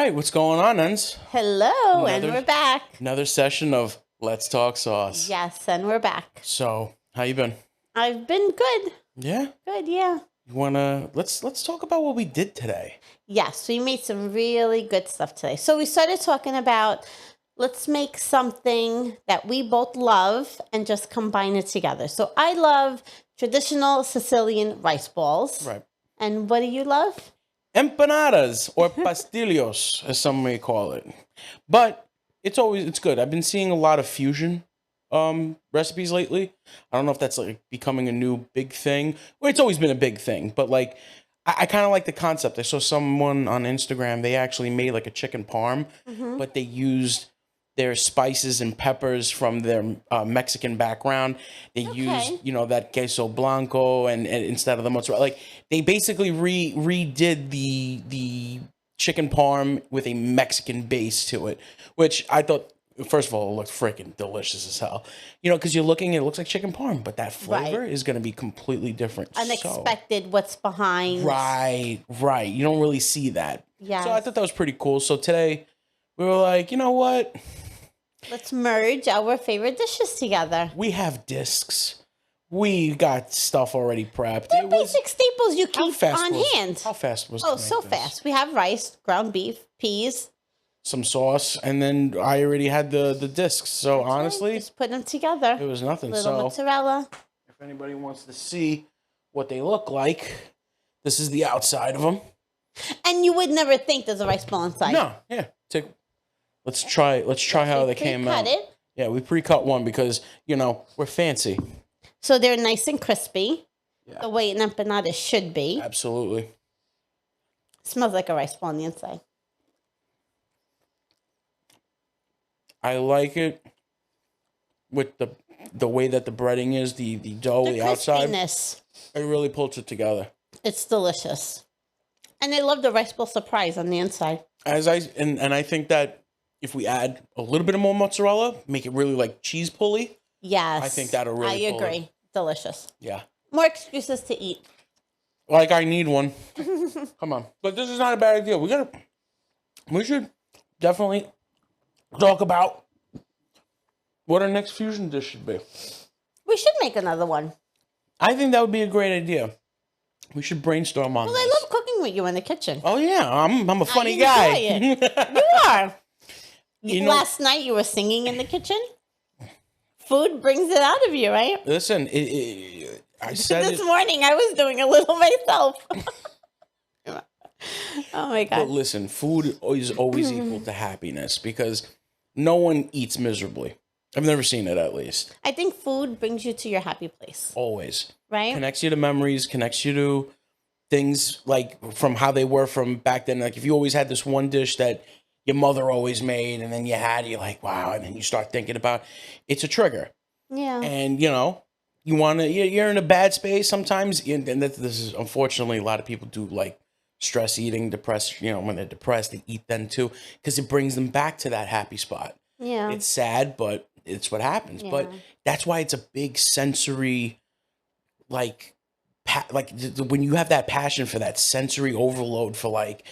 right, what's going on, Enz? Hello, and we're back. Another session of Let's Talk Sauce. Yes, and we're back. So, how you been? I've been good. Yeah? Good, yeah. You wanna let's talk about what we did today. Yes, we made some really good stuff today. So we started talking about let's make something that we both love and just combine it together. So I love traditional Sicilian rice balls. Right. And what do you love? Empanadas or pastillos, as some may call it. But it's good. I've been seeing a lot of fusion recipes lately. I don't know if that's like becoming a new big thing. Well, it's always been a big thing, but like I kind of like the concept. I saw someone on Instagram, they actually made like a chicken parm, but they used their spices and peppers from their Mexican background. They used, that queso blanco and instead of the mozzarella. Like they basically redid the chicken parm with a Mexican base to it, which I thought, first of all, it looked freaking delicious as hell. Because you're looking, it looks like chicken parm, but that flavor is going to be completely different. Unexpected what's behind. Right. You don't really see that. Yeah. So I thought that was pretty cool. So today we were like, you know what? Let's merge our favorite dishes together. We have discs. We got stuff already prepped. They're basic staples you keep on hand. How fast was it? Oh, so fast. We have rice, ground beef, peas, some sauce, and then I already had the discs. So honestly, just put them together. It was nothing. Little mozzarella. If anybody wants to see what they look like, this is the outside of them. And you would never think there's a rice ball inside. No, yeah. Let's try how they came out. It. Yeah, we pre-cut one because, we're fancy. So they're nice and crispy. Yeah. The way an empanada should be. Absolutely. Smells like a rice ball on the inside. I like it with the way that the breading is, the dough, the outside. It really pulls it together. It's delicious. And I love the rice ball surprise on the inside. And I think that if we add a little bit of more mozzarella, make it really like cheese pulley. Yes. I think that'll really I agree. Delicious. Yeah. More excuses to eat. Like I need one. Come on. But this is not a bad idea. We should definitely talk about what our next fusion dish should be. We should make another one. I think that would be a great idea. We should brainstorm on this. Well, I love cooking with you in the kitchen. Oh, yeah. I'm a funny guy. You are. Last night you were singing in the kitchen. Food brings it out of you, right? Listen, I said this morning I was doing a little myself. Oh, my God. But listen, food is always equal to happiness because no one eats miserably. I've never seen it, at least. I think food brings you to your happy place. Always. Right? Connects you to memories, connects you to things like from how they were from back then. Like if you always had this one dish that your mother always made and then you're like, wow. And then you start thinking about it's a trigger. Yeah. And, you're in a bad space sometimes. And this is, unfortunately, a lot of people do like stress eating, depressed, when they're depressed, they eat then too, because it brings them back to that happy spot. Yeah. It's sad, but it's what happens. Yeah. But that's why it's a big sensory, when you have that passion for that sensory overload for like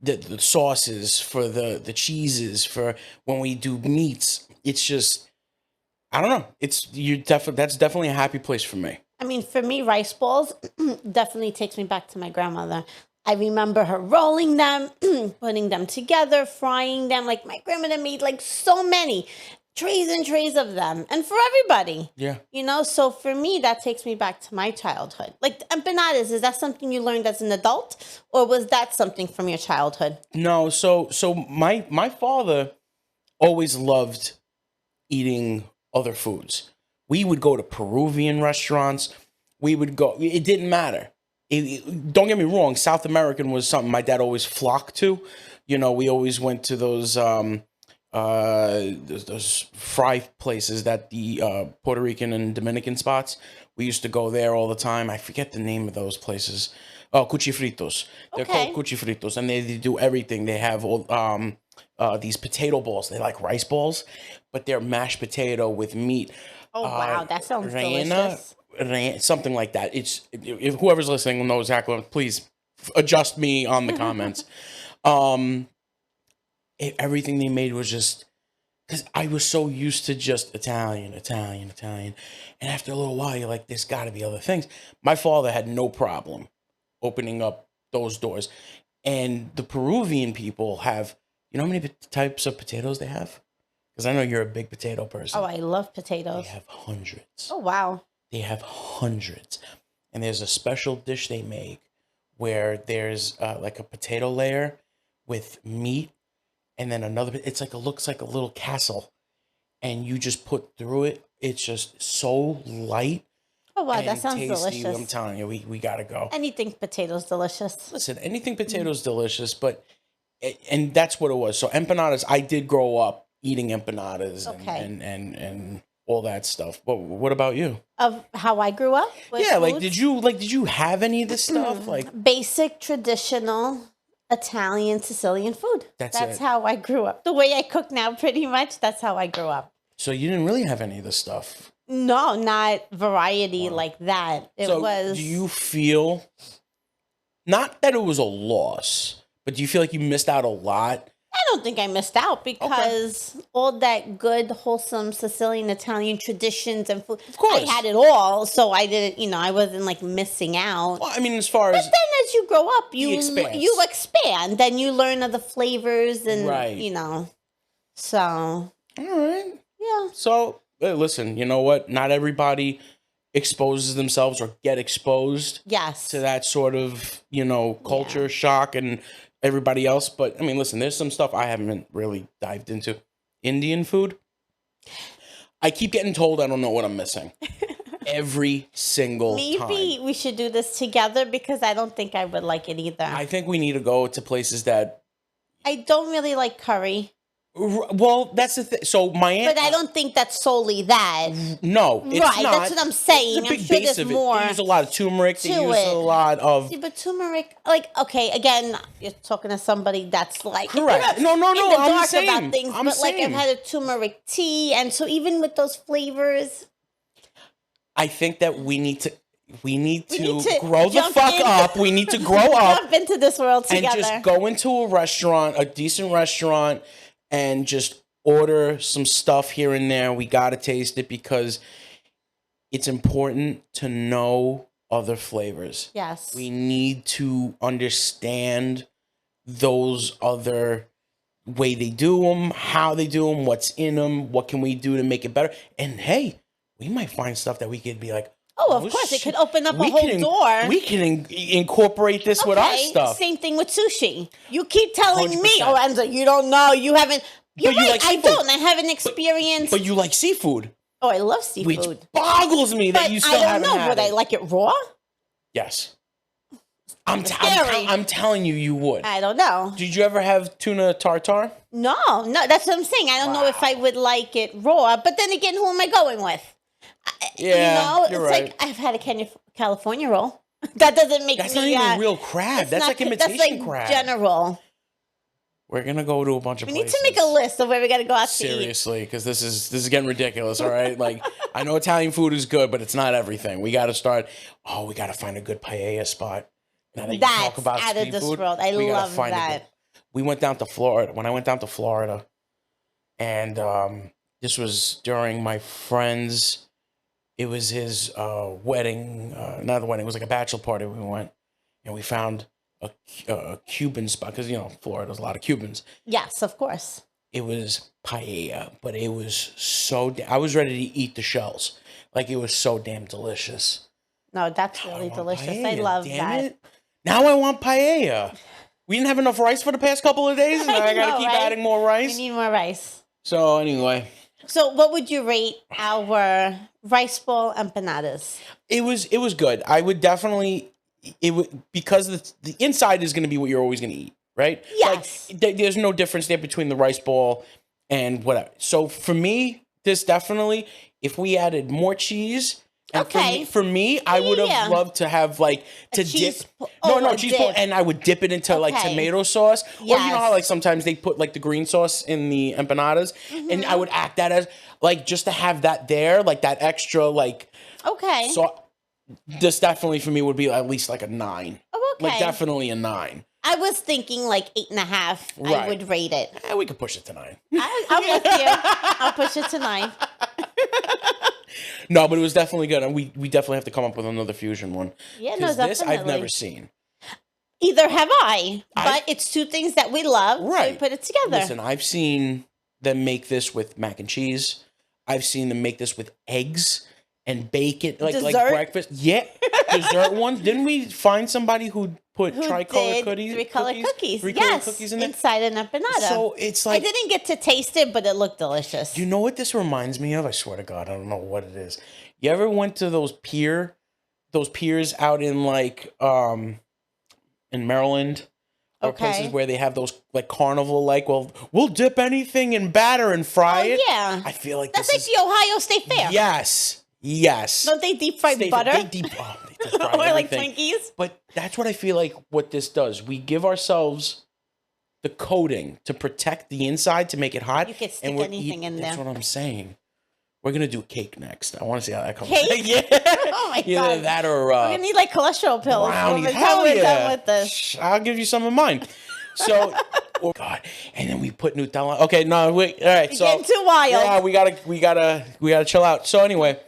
the sauces, for the cheeses, for when we do meats, it's just, I don't know. That's definitely a happy place for me. I mean, for me, rice balls definitely takes me back to my grandmother. I remember her rolling them, putting them together, frying them. Like my grandmother made like so many trays and trays of them, and for everybody. Yeah. So for me, that takes me back to my childhood. Like empanadas, is that something you learned as an adult, or was that something from your childhood? No. So my father always loved eating other foods. We would go to Peruvian restaurants. It didn't matter. Don't get me wrong, South American was something my dad always flocked to. We always went to those fry places that the Puerto Rican and Dominican spots. We used to go there all the time. I forget the name of those places. Oh, cuchifritos. They're called cuchifritos, and they do everything. They have all these potato balls. They're like rice balls, but they're mashed potato with meat. Oh, wow. That sounds delicious. Something like that. If whoever's listening will know exactly. Please adjust me on the comments. everything they made was just, because I was so used to just Italian, Italian, Italian. And after a little while, you're like, there's got to be other things. My father had no problem opening up those doors. And the Peruvian people have, you know how many types of potatoes they have? Because I know you're a big potato person. Oh, I love potatoes. They have hundreds. Oh, wow. They have hundreds. And there's a special dish they make where there's like a potato layer with meat, and then another, it's like, it looks like a little castle, and you just put through it. It's just so light. Oh, wow, and that sounds tasty. delicious. I'm telling you, we gotta go. Anything potatoes delicious. Listen, anything potatoes delicious, but, and that's what it was. So empanadas, I did grow up eating empanadas and all that stuff. But what about you? Of how I grew up? With Yeah, like foods? did you have any of this stuff? Like, Basic, traditional Italian, Sicilian food. That's it. how I grew up. The way I cook now, pretty much, that's how I grew up. so you didn't really have any of this stuff. No, not variety like that. It So was. do you feel, not that it was a loss, but do you feel like you missed out a lot? I don't think I missed out because all that good, wholesome Sicilian, Italian traditions and food. Of course. I had it all, so I didn't. I wasn't like missing out. Well, I mean, as far But as, then, as you grow up, you expands. expand, and you learn of the flavors, and Right. So all right. yeah, So listen, you know what? Not everybody exposes themselves or get exposed yes, to that sort of, culture shock and everybody else. But I mean, listen, there's some stuff I haven't really dived into. Indian food. I keep getting told I don't know what I'm missing. Every single maybe time. we should do this together because I don't think I would like it either. I think we need to go to places that, I don't really like curry, well, that's the thing. So my aunt, but I don't think that's solely that. no, it's Right, not. that's what I'm saying. It's a I'm big sure base there's of it. more They use a lot of turmeric. They to use it. a lot of. See, but turmeric, okay, again, you're talking to somebody that's like Correct. No, in the I'm dark saying. about things, I'm but like saying. I've had a turmeric tea, and so even with those flavors, I think that we need to need to grow the jump fuck in. up. We need to grow up jump into this world and together. just go into a restaurant, a decent restaurant, and just order some stuff here and there. We got to taste it because it's important to know other flavors. Yes. We need to understand those other way they do them, how they do them, what's in them, what can we do to make it better. And hey, we might find stuff that we could be like, of course, it shit, could open up a we whole can door. We can incorporate this with our stuff. Same thing with sushi. You keep telling me, 100%. oh, Enza, you don't know, you haven't. You're But you right, like I seafood. don't. I haven't experienced. But you like seafood, oh, I love which seafood. boggles me that But you I still don't haven't know. had Would I it. like it raw? Yes. I'm Scary. telling you, you would. I don't know. Did you ever have tuna tartare? No, that's what I'm saying. I don't know if I would like it raw. But then again, who am I going with? Yeah, you're it's right. like I've had a California roll. That doesn't make That's me. not even real crab. That's like imitation that's like crab. general. We're gonna go to a bunch of We need places. to make a list of where we got to go out to eat. Seriously, because this is getting ridiculous. All right, like I know Italian food is good, but it's not everything. We got to start. Oh, we got to find a good paella spot. Now that you That's talk about out of this seafood, world. I we gotta love find a that. good- We went down to Florida. When I went down to Florida, and this was during my friend's. It was his wedding. Not the wedding. It was like a bachelor party. We went, and we found a Cuban spot because Florida's a lot of Cubans. Yes, of course. It was paella, but it was so. I was ready to eat the shells. Like it was so damn delicious. No, that's Now I really want delicious. I paella, love damn that. it. Now I want paella. We didn't have enough rice for the past couple of days, and I got to know, keep right? adding more We rice. need more rice. So anyway, So, what would you rate our Riceball Empanadas? it was good. I would definitely because the inside is going to be what you're always going to eat, right? Yes. Like, there's no difference there between the rice ball and whatever. So for me, this definitely, if we added more cheese. And Okay. for me, I would have Yeah. loved to have like to cheese dip. p- oh, No, a cheese dip. ball, and I would dip it into like Okay. tomato sauce. Or you know how Yes. like sometimes they put like the green sauce in the empanadas, and Mm-hmm. I would act that as like just to have that there, like that extra like. Okay. So this definitely for me would be at least like a 9. Oh, okay. Like definitely a 9. I was thinking like 8.5. I Right. would rate it. We could push it to 9. I'm with you. I'll push it to 9. No, but it was definitely good, and we definitely have to come up with another fusion one. Yeah, no, 'Cause this I've definitely. never seen. Either have I, but it's two things that we love, so we Right. put it together. Listen, I've seen them make this with mac and cheese. I've seen them make this with eggs and bacon, like Dessert? breakfast. Yeah, dessert ones. Didn't we find somebody who put Who tricolor did cookies? three-color cookies? Three-color Yes, cookies in there. inside an empanada. So it's I like, didn't get to taste it, but it looked delicious. you know what this reminds me of? I swear to God, I don't know what it is. You ever went to those piers out in like in Maryland? Or Okay. places where they have those like carnival, like, well, we'll dip anything in batter and fry it. Yeah, I feel like that's this like the Ohio State Fair. Yes. Don't they deep fry They butter? deep fry Or like everything. Twinkies? But that's what I feel like what this does. We give ourselves the coating to protect the inside to make it hot. You could stick we're anything in That's there. what I'm saying. We're gonna do cake next. I want to see how that comes. Cake? Yeah. Oh my Either God. that or We're gonna need like cholesterol pills brownies. by the Hell time we're yeah. done with this. I'll give you some of mine. So, oh God, and then we put Nutella. Okay, no, wait. All right, You're so getting too wild. yeah, we gotta chill out. So anyway,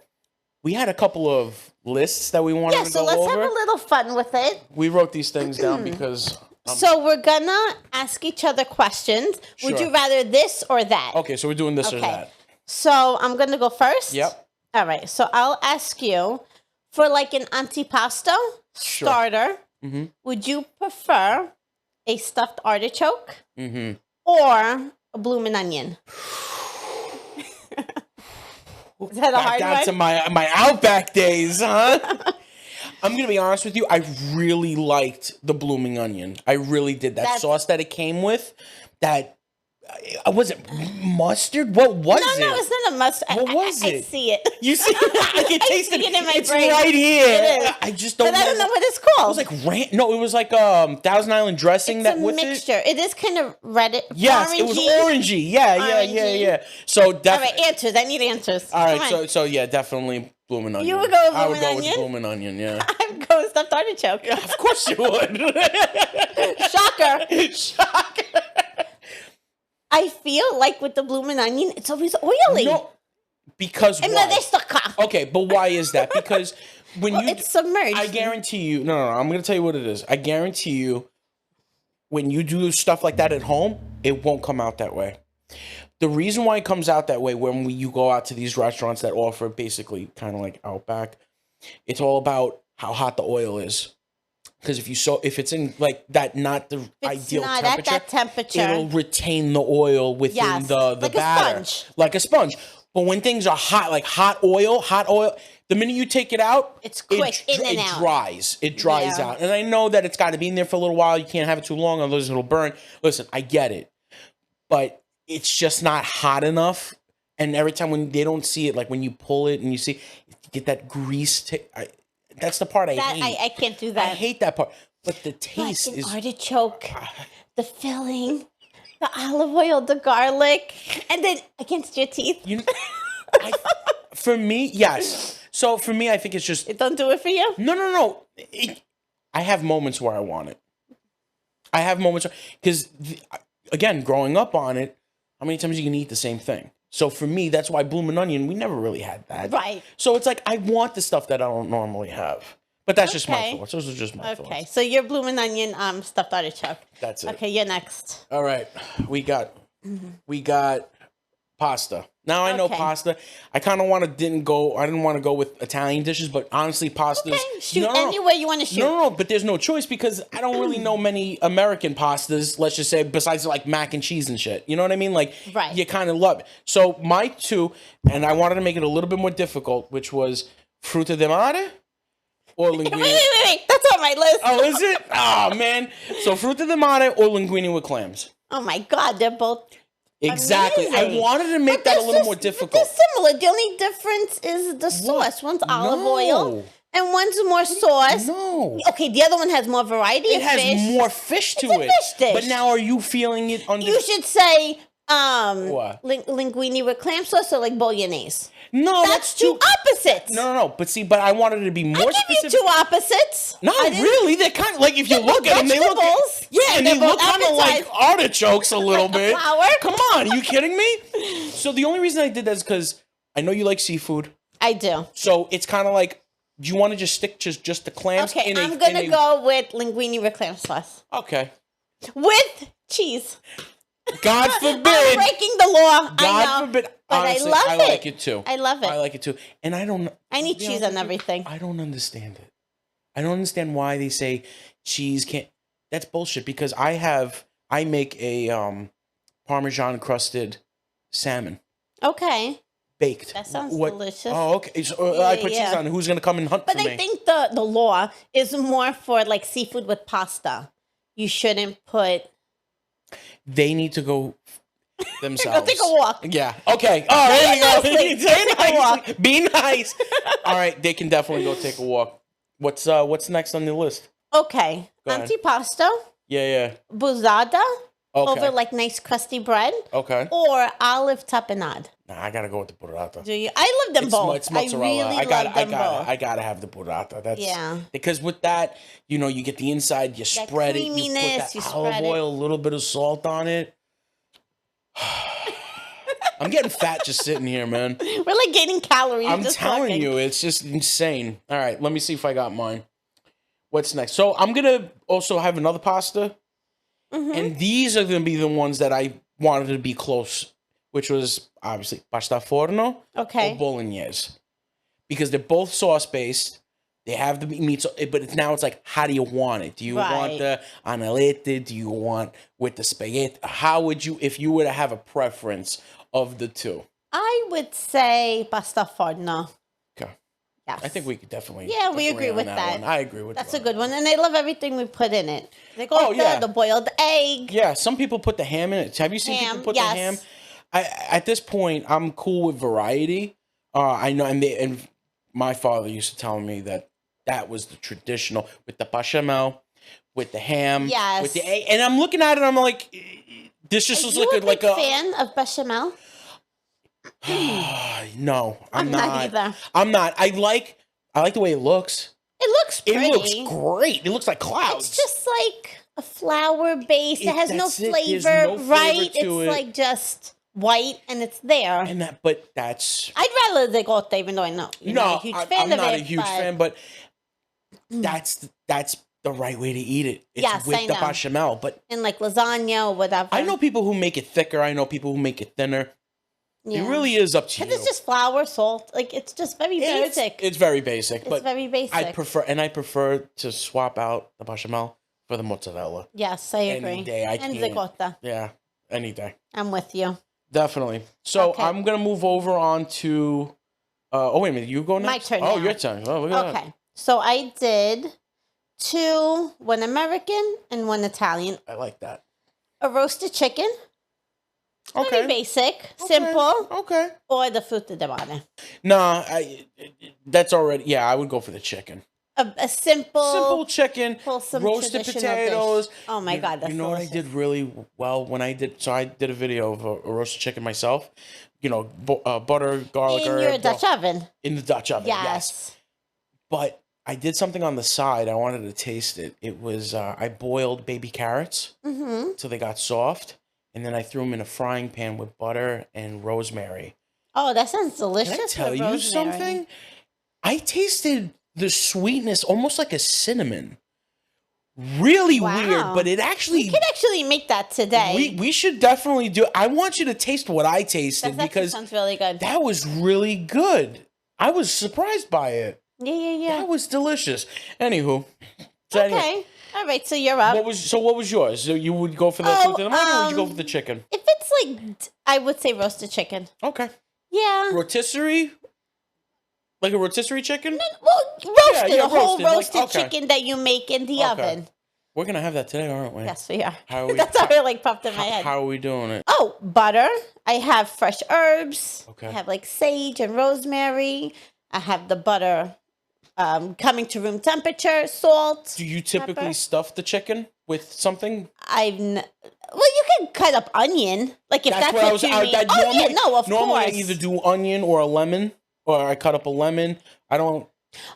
we had a couple of lists that we wanted Yeah, to so go let's over. have a little fun with it. We wrote these things down because. So we're gonna ask each other questions. Would Sure. you rather this or that? Okay, so we're doing this or Okay. that. So I'm gonna go first. Yep. All right. So I'll ask you for like an antipasto Sure. starter. Mhm. Would you prefer a stuffed artichoke Mm-hmm. or a bloomin' onion? Is that a Back hard down one? to my Outback days, huh? I'm gonna be honest with you. I really liked the blooming onion. I really did. That That's- sauce that it came with, that was it mustard? What was it? No, it's not a must. What was I it? see it. You see, I can taste it. see it in my It's brain. right here. It is. I just don't But know. I don't know what it's It called. was like no, it was like Thousand Island dressing It's that a with it. mixture. It is kind of red. Yes, it was orangey. Yeah. Orangey. So All definitely. right, answers. I need answers. All right, Come on. so yeah, definitely bloomin' onion. You would go with I would bloomin' go with onion? bloomin' onion. Yeah. I'm going stuffed artichoke. Yeah, of course you would. Shocker. Shocker. I feel like with the bloomin' onion, it's always oily. No, because And why? they stuck. Okay, but why is that? Because when you, It's submerged. I guarantee you. No. I'm going to tell you what it is. I guarantee you, when you do stuff like that at home, it won't come out that way. The reason why it comes out that way when you go out to these restaurants that offer basically kind of like Outback, it's all about how hot the oil is. Because if it's in like that, not the ideal not temperature, at that temperature. it'll retain the oil within Yes, the like a batter, sponge. like a sponge. But when things are hot, like hot oil, the minute you take it out, It's quick, in and out. It dries Yeah. out. And I know that it's got to be in there for a little while. You can't have it too long, otherwise it'll burn. Listen, I get it, but it's just not hot enough. And every time when they don't see it, like when you pull it and you get that grease. That's the part I hate. I can't do I that. hate that part. But the Like taste an is artichoke, the filling, the olive oil, the garlic, and then against your teeth. for me, yes. So for me, I think it's just It don't do it for you? no. I have moments where I want it. I have moments because again, growing up on it, how many times you can eat the same thing? So for me, that's why bloomin' onion, we never really had that. Right. So it's like I want the stuff that I don't normally have. But that's just my Okay. thoughts. Those are just my Okay, thoughts. so you're bloomin' onion stuffed artichoke. That's it. Okay, you're next. All right. We got pasta. Now I know Okay. pasta. I kind of I didn't want to go with Italian dishes, but honestly, pastas. Okay, shoot anywhere you want to shoot. No, but there's no choice because I don't really know many American pastas, let's just say, besides like mac and cheese and shit. You know what I mean? Like, Right. you kind of love it. So my two, and I wanted to make it a little bit more difficult, which was fruta de mare or linguine. Wait. That's on my list. Oh, is it? Oh, man. So fruta de mare or linguine with clams. Oh my God, they're both Exactly. amazing. I wanted to make that a little more They're difficult. similar. The only difference is the sauce. One's olive oil and one's more sauce. No. Okay, the other one has more variety It of has fish. more fish to It's a it. fish dish. But now are you feeling it under You should say What? Linguine with clam sauce or like bolognese? No, That's two opposites. No. But I wanted it to be more I give specific. you two opposites. Not really. They're kind of like if you look at them, they look. vegetables, Yeah, and they they're look both kind of like appetizers. artichokes a little bit. Flour. Come on, are you kidding me? So the only reason I did that is because I know you like seafood. I do. So it's kind of like, do you want to just stick to just the clams? Okay, I'm going to go with linguine with clam sauce. Okay. With cheese. God I'm forbid. breaking the law. I God know. forbid. But Honestly, I love it. I like it too. I love it. I like it too. And I don't. I need you cheese know, on everything. I don't understand it. I don't understand why they say cheese can't. That's bullshit because I make a Parmesan crusted salmon Okay. baked. That sounds What- delicious. Oh, okay. So, I put cheese yeah. on. Who's gonna come and hunt But for I me? think the law is more for like seafood with pasta. You shouldn't put. They need to go themselves. Go take a walk. Yeah. Okay. Oh, there you go. nicely. Say Take a nice. Be nice. All right. They can definitely go take a walk. What's next on the list? Okay. Go ahead. Antipasto, Yeah. buzzata, Okay. over like nice crusty bread, Okay. or olive tapenade. Nah, I gotta go with the burrata. Do you? I love them both. It's mozzarella. I really love them both. I gotta have the burrata. That's Yeah. Because with that, you get the inside, you spread it, you put creaminess, that you olive spread it. oil, a little bit of salt on it. I'm getting fat just sitting here, man. We're like gaining calories. I'm just telling talking. you, it's just insane. All right, let me see if I got mine. What's next? So I'm gonna also have another pasta, and these are gonna be the ones that I wanted to be close, which was obviously pasta forno Okay. or bolognese, because they're both sauce based. They have the meat, but it's like, how do you want it? Do you want Right. the anelete? Do you want with the spaghetti? How would you, if you were to have a preference of the two? I would say pasta forno. Okay. Yes. I think we could definitely. Yeah, we agree on with that. one. I agree with That's that. a good one, and I love everything we put in it. Like yeah. the boiled egg. Yeah, some people put the ham in it. Have you seen people put the ham? At this point, I'm cool with variety. I know, and my father used to tell me that was the traditional with the bechamel, with the ham, Yes. with the egg. And I'm looking at it, I'm like, this just Are looks you like a big fan of bechamel? No, I'm not either. I'm not. I like the way it looks. It looks pretty. It looks great. It looks like clouds. It's just like a flour base. It has no That's it. There's flavor, no flavor right? to It's it. like just white and it's there. and but that's I'd rather the gotta, even though I know you're not a huge fan I'm of not it. a huge but fan, but that's the right way to eat it. It's Yes, with I the know. bechamel. But in like lasagna or whatever. I know people who make it thicker. I know people who make it thinner. Yeah. It really is up to you. Because it's just flour, salt. Like it's just very Yeah, basic. It's very basic, It's but very basic. I prefer to swap out the bechamel for the mozzarella. Yes, I agree. Any day I and can't. ricotta. Yeah, any day. I'm with you. Definitely. So Okay. I'm gonna move over on to. Oh wait a minute, you go My next. turn Oh, now. your turn. Oh, look at that. Okay. So I did one American and one Italian. I like that. A roasted chicken. Okay. Very basic, simple, Okay. or the frutta di mare. Nah, that's already. Yeah, I would go for the chicken. A simple Chicken, wholesome roasted traditional potatoes. dish. Oh my God, that's you know what I delicious. did really well when I did. So I did a video of a roasted chicken myself. Butter, garlic, In herb, your Dutch oven. in the Dutch oven. Yes. Yes. But I did something on the side. I wanted to taste it. It was I boiled baby carrots Mm-hmm. so they got soft, and then I threw them in a frying pan with butter and rosemary. Oh, that sounds delicious. Can I tell with you rosemary. something? I tasted the sweetness almost like a cinnamon. Really Wow. weird, but it actually We could actually make that today. we should definitely do. I want you to taste what I tasted That because sounds really good. that was really good. I was surprised by it. Yeah. That was delicious. Anyway, so Okay. anyway, All right. So you're up. what was yours? So you would go for the food or would you go for the chicken? If it's like, I would say roasted chicken. Okay. Yeah. Rotisserie? Like a rotisserie chicken? Well, roasted, yeah, a whole roasted, like, roasted okay. chicken that you make in the oven. We're gonna have that today, aren't we? Yes, we are. How are we- That's how it like popped in my head. How are we doing it? Oh, butter. I have fresh herbs. Okay. I have like sage and rosemary. I have the butter coming to room temperature, salt. Do you typically pepper. stuff the chicken with something? Well, you can cut up onion, like if that's what you mean. Of normally course. I either do onion or a lemon, or I cut up a lemon. I don't.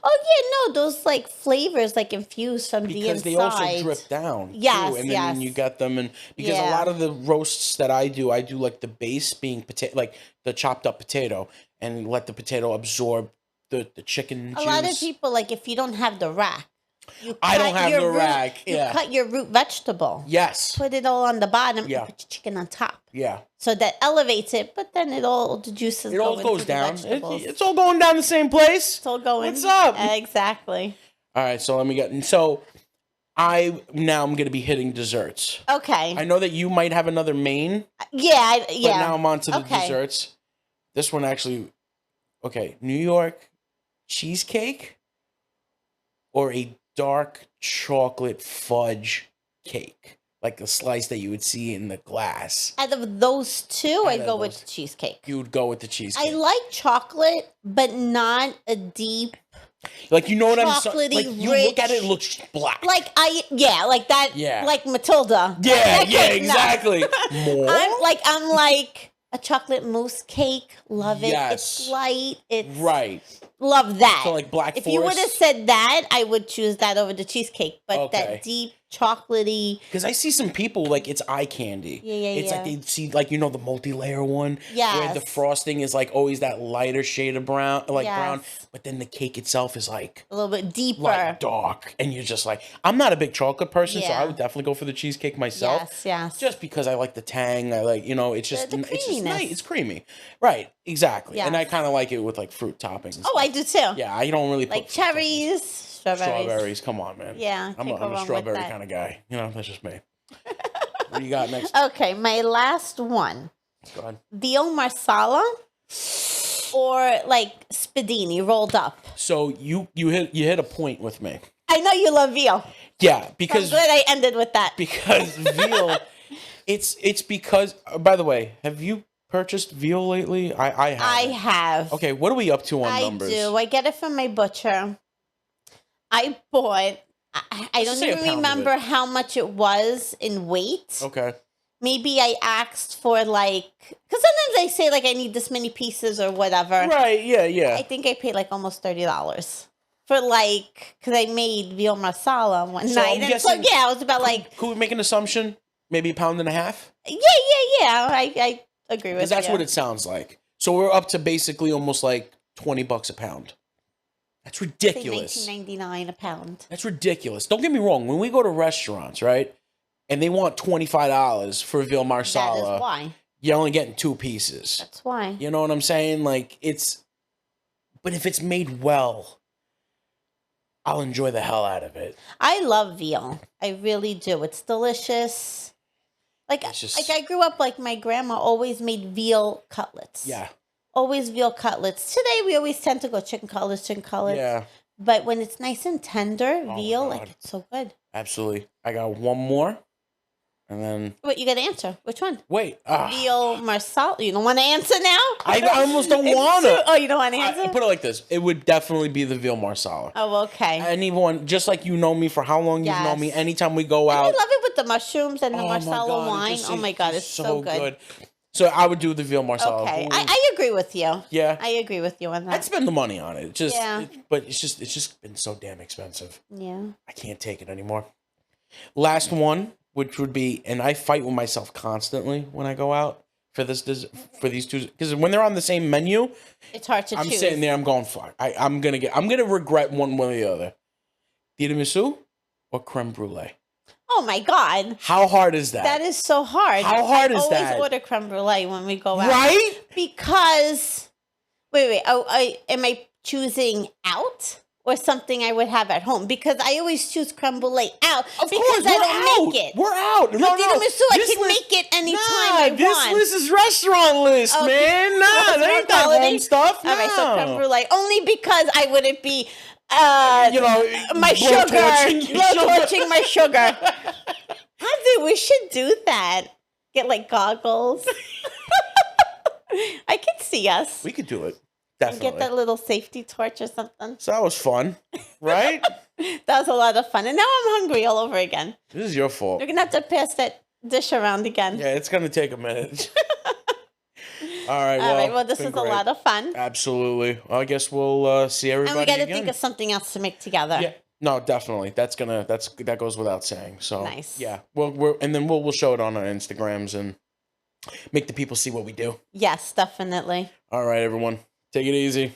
Oh yeah, no, those like flavors like infused from the inside. Because they also drip down. Yes, too, and then you get them, and because a Yeah. lot of the roasts that I do like the base being potato, like the chopped up potato, and let the potato absorb the chicken juice. A lot of people, like if you don't have the rack, I don't have the rack. You Yeah. cut your root vegetable. Yes. Put it all on the bottom Yeah. and put your chicken on top. Yeah. So that elevates it, but then the juices It go all into goes the down. vegetables. It's all going down the same place. It's all going. What's up? Exactly. All right, so let me get. So I'm going to be hitting desserts. Okay. I know that you might have another main. Yeah. But now I'm on to the Okay. desserts. This one actually, okay, New York cheesecake or a dark chocolate fudge cake, like the slice that you would see in the glass. Out of those two, I'd go with cheesecake. You would go with the cheesecake. I like chocolate, but not a deep. Like, you know what I'm saying? chocolatey, Like, you rich. look at it looks black. Like like that. Yeah. Like Matilda. yeah, That yeah, cake, no. exactly. More? I'm like a chocolate mousse cake. Love it. Yes. It's light. It's Right. love that. So, like, Black if you would have Forest? said that, I would choose that over the cheesecake. But Okay. that deep chocolatey. Because I see some people, like, it's eye candy. Yeah, It's like yeah. they see, like, the multi-layer one. Where Yes. the frosting is, like, always that lighter shade of brown, brown. Yes. But then the cake itself is, like A little bit deeper. dark. And you're just like, I'm not a big chocolate person, so Yeah. I would definitely go for the cheesecake myself. Yes. Just because I like the tang. I like, it's just, The it's just creaminess. nice. It's creamy. Right. Exactly. And I Yes. kind of like it with, like, fruit toppings and Oh, stuff. I do too. Yeah, I don't really Like put fruit toppings. cherries, strawberries. Strawberries, come on, man. Yeah, I'm can't go a wrong with strawberry that. kind of guy. That's just me. What do you got next? Okay, my last one. Go ahead. Veal marsala or like spadini rolled up. So you hit a point with me. I know you love veal. Yeah, I'm because glad I ended with that. veal. It's because. By the way, have you purchased veal lately? I have. I have. Okay, what are we up to on I numbers? do. I get it from my butcher. I bought. I don't say a even pound of remember it. how much it was in weight. Okay. Maybe I asked for like, because sometimes I say like I need this many pieces or whatever. Right. Yeah. I Yeah. think I paid like almost $30 for like, because I made veal marsala one So night. I'm And so guessing- yeah, it was about like, Could we make an assumption? Maybe a pound and a half. yeah. I agree with Because that's you. what it sounds like. So we're up to basically almost like $20 a pound. That's Say ridiculous. $19.99 a pound. That's ridiculous. Don't get me wrong. When we go to restaurants, right, and they want $25 for veal That marsala, is why. you're only getting 2 pieces. That's why. You know what I'm saying? Like, but if it's made well, I'll enjoy the hell out of it. I love veal. I really do. It's delicious. Like, It's just- like I grew up like my grandma always made veal cutlets. Yeah. Always veal cutlets. Today we always tend to go chicken cutlets. Yeah, But when it's nice and tender, my veal, God. like it's so good. absolutely. I got one more. And then, Wait, you got to answer. Which one? wait. Veal marsala. You don't want to answer now? I almost don't It's want too- to. Oh, you don't want to answer? Put it like this. It would definitely be the veal marsala. Oh, okay. Anyone, just like you know me for how long you've known me, Yes. anytime we go I out. love it with the mushrooms and the Oh my marsala God, it wine. just Oh my God, it's so good. So I would do the veal marsala. Okay, Ooh. I agree with you. Yeah. I agree with you on I'd that. spend the money on it. Yeah. But it's just been so damn expensive. Yeah. I can't take it anymore. Last one, which would be, and I fight with myself constantly when I go out for these two, because when they're on the same menu, It's hard to I'm choose. sitting there, I'm going, fuck, I'm gonna regret one way or the other. Tiramisu or creme brulee? Oh my God. How hard is that? That is so hard. How hard is I that? always order creme brulee when we go out. Right? Because, wait. Oh, am I choosing out or something I would have at home? Because I always choose creme brulee out Of because course, I we're don't out. make it. We're out. No, Tiramisu, I This can list- make it anytime Nah, I this want. list is restaurant list, Okay. man. Nah, That's that ain't more that quality. home stuff. All right, so No. creme brulee. Only because I wouldn't be, my sugar, blowtorching my sugar. Honestly, we should do that. Get like goggles. I can see us. We could do it. Definitely. Get that little safety torch or something. So that was fun, right? That was a lot of fun. And now I'm hungry all over again. This is your fault. We're going to have to pass that dish around again. Yeah, it's gonna take a minute. All right. Well, this is a lot of fun. Absolutely. Well, I guess we'll see everybody. And we got to again. think of something else to make together. Yeah. No, definitely. That goes without saying. So Nice. Yeah. We'll show it on our Instagrams and make the people see what we do. Yes, definitely. All right, everyone. Take it easy.